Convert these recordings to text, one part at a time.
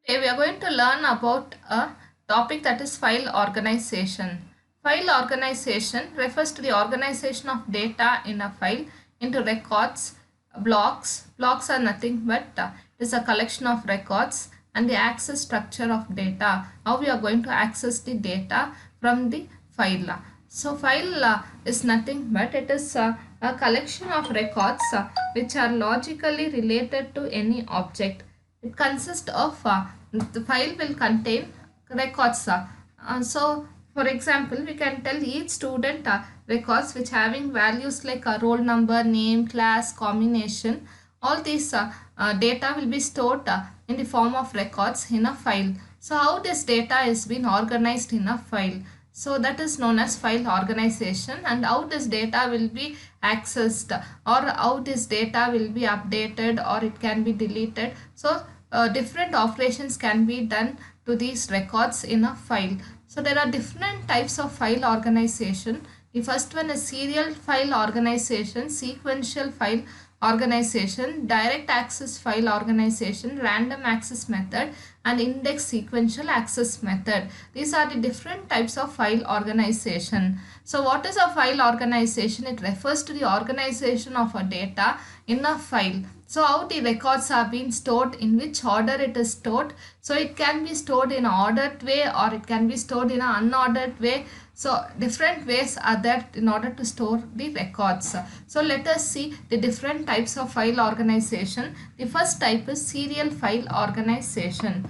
Today we are going to learn about a topic that is file organization. File organization refers to the organization of data in a file into records, blocks. Blocks are nothing but it is a collection of records and the access structure of data. How we are going to access the data from the file. So file is nothing but it is a collection of records which are logically related to any object. It consists of the file will contain records. So for example, we can tell each student records which having values like a roll number, name, class, combination. All these data will be stored in the form of records in a file. So how this data is being organized in a file? So that is known as file organization, and how this data will be accessed or how this data will be updated or it can be deleted. So different operations can be done to these records in a file. So there are different types of file organization. The first one is serial file organization, sequential file organization, direct access file organization, random access method, and index sequential access method. These are the different types of file organization. So what is a file organization? It refers to the organization of a data in a file. So how the records are being stored, in which order it is stored. So it can be stored in an ordered way or it can be stored in an unordered way. So different ways are there in order to store the records. So let us see the different types of file organization. The first type is serial file organization.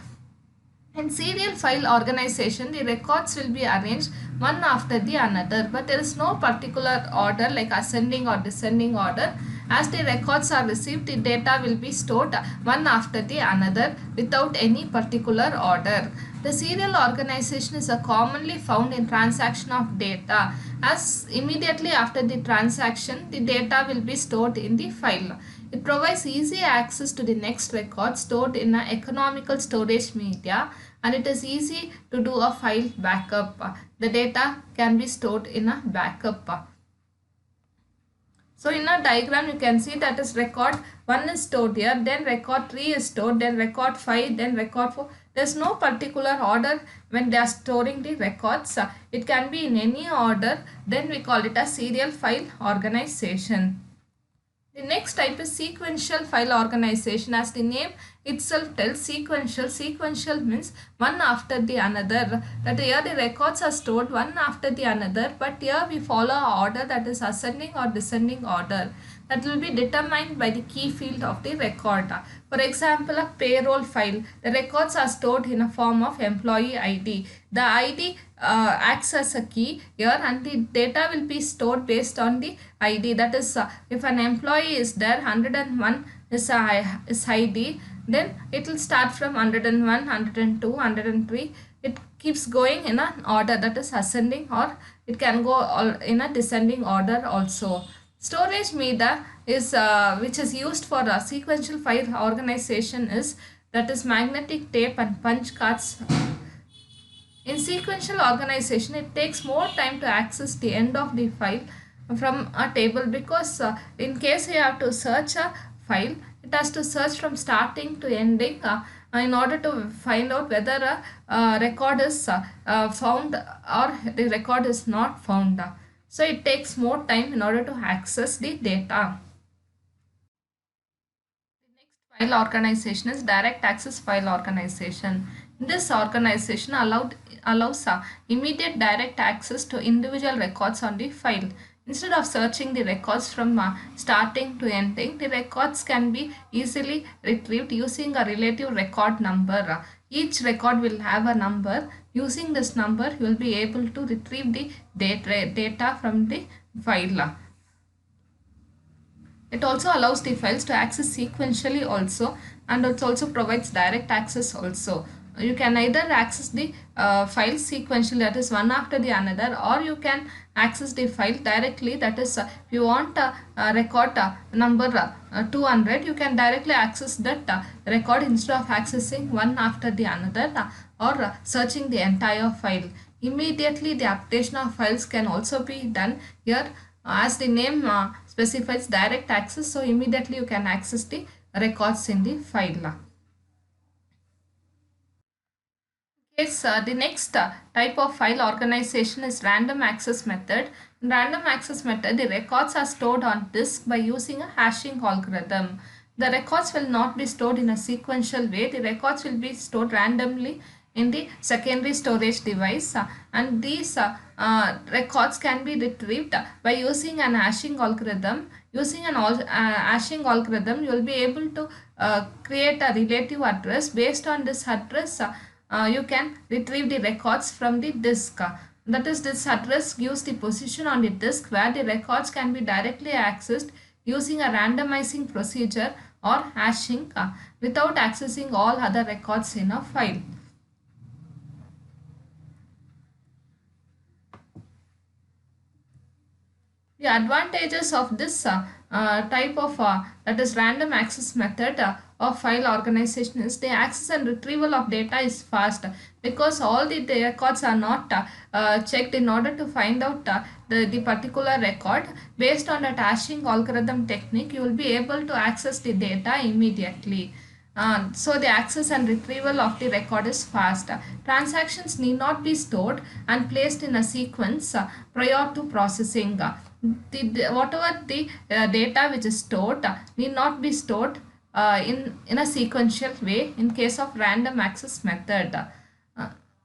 In serial file organization, the records will be arranged one after the another, but there is no particular order like ascending or descending order. As the records are received, the data will be stored one after the another without any particular order. The serial organization is commonly found in transaction of data, as immediately after the transaction, the data will be stored in the file. It provides easy access to the next record stored in an economical storage media, and it is easy to do a file backup. The data can be stored in a backup. So in a diagram you can see that is record 1 is stored here, then record 3 is stored, then record 5, then record 4. There is no particular order when they are storing the records. It can be in any order, then we call it a serial file organization. The next type is sequential file organization. As the name itself tells, sequential. Sequential means one after the another. That here the records are stored one after the another, but here we follow a order that is ascending or descending order. That will be determined by the key field of the record. For example, a payroll file. The records are stored in a form of employee ID. The ID acts as a key here, and the data will be stored based on the ID. That is, if an employee is there, 101 is ID, then it will start from 101, 102, 103. It keeps going in an order that is ascending, or it can go in a descending order also. Storage media is which is used for sequential file organization is, that is, magnetic tape and punch cards. In sequential organization, it takes more time to access the end of the file from a table, because in case you have to search a file, it has to search from starting to ending in order to find out whether a record is found or the record is not found. So it takes more time in order to access the data. The next file organization is direct access file organization. This organization allows immediate direct access to individual records on the file. Instead of searching the records from starting to ending, the records can be easily retrieved using a relative record number. Each record will have a number. Using this number, you will be able to retrieve the data from the file. It also allows the files to access sequentially also, and it also provides direct access also. You can either access the files sequentially, that is one after the another, or you can access the file directly, that is if you want a record number 200, you can directly access that record instead of accessing one after the another or searching the entire file. Immediately the updation of files can also be done here, as the name specifies direct access, so immediately you can access the records in the file. Yes, the next type of file organization is random access method. In random access method, the records are stored on disk by using a hashing algorithm. The records will not be stored in a sequential way. The records will be stored randomly in the secondary storage device, and these records can be retrieved by using an hashing algorithm. Using an hashing algorithm, you will be able to create a relative address. Based on this address, you can retrieve the records from the disk. That is, this address gives the position on the disk where the records can be directly accessed using a randomizing procedure or hashing without accessing all other records in a file. The advantages of this type of that is random access method of file organization is the access and retrieval of data is fast, because all the records are not checked in order to find out the particular record. Based on that hashing algorithm technique, you will be able to access the data immediately. So the access and retrieval of the record is fast. Transactions need not be stored and placed in a sequence prior to processing. Whatever the data which is stored need not be stored in a sequential way in case of random access method.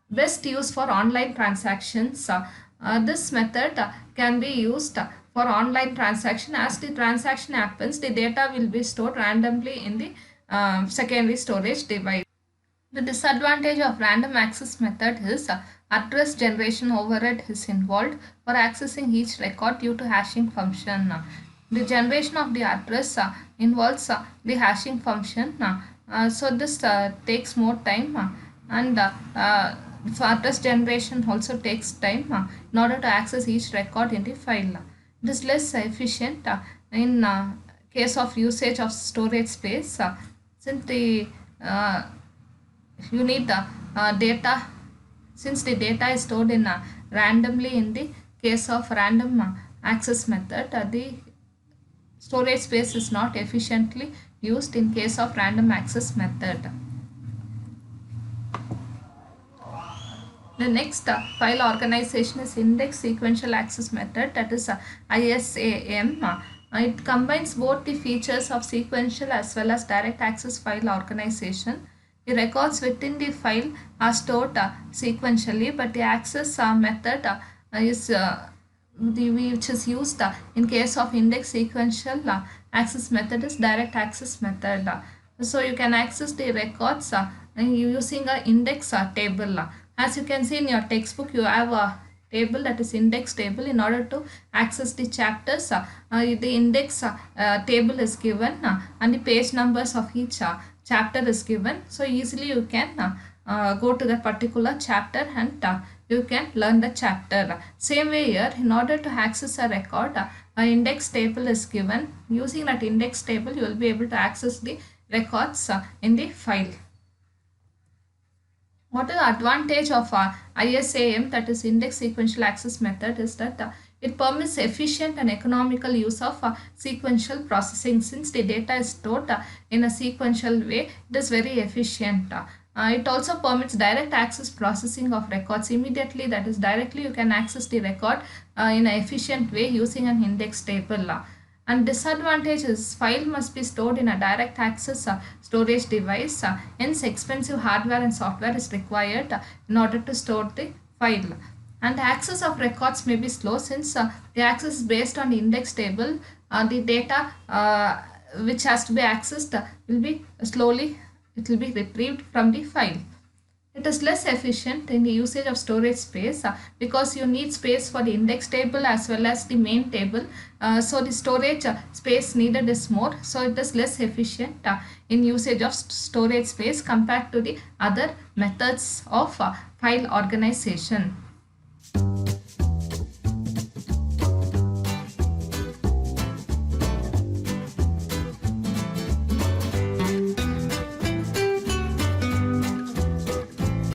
Best use for online transactions. This method can be used for online transaction. As the transaction happens, the data will be stored randomly in the secondary storage device. The disadvantage of random access method is address generation overhead is involved for accessing each record due to hashing function. The generation of the address involves the hashing function. So this takes more time, and for address generation also takes time in order to access each record in the file. It is less efficient in case of usage of storage space, since the you need the data, since the data is stored in randomly in the case of random access method, the storage space is not efficiently used in case of random access method. The next file organization is index sequential access method, that is ISAM. It combines both the features of sequential as well as direct access file organization. The records within the file are stored sequentially, but the access method is which is used in case of index sequential access method is direct access method. So you can access the records using a index table. As you can see in your textbook, you have a table, that is index table. In order to access the chapters, the index table is given, and the page numbers of each chapter is given. So easily you can go to the particular chapter and you can learn the chapter. Same way here, in order to access a record, an index table is given. Using that index table, you will be able to access the records in the file. What is the advantage of ISAM, that is index sequential access method, is that it permits efficient and economical use of sequential processing. Since the data is stored in a sequential way, it is very efficient. It also permits direct access processing of records immediately, that is directly you can access the record in an efficient way using an index table. And disadvantage is file must be stored in a direct access storage device. Hence expensive hardware and software is required in order to store the file. And access of records may be slow, since the access is based on the index table. The data which has to be accessed will be slowly, it will be retrieved from the file. It is less efficient in the usage of storage space because you need space for the index table as well as the main table. So the storage space needed is more. So it is less efficient in usage of storage space compared to the other methods of file organization.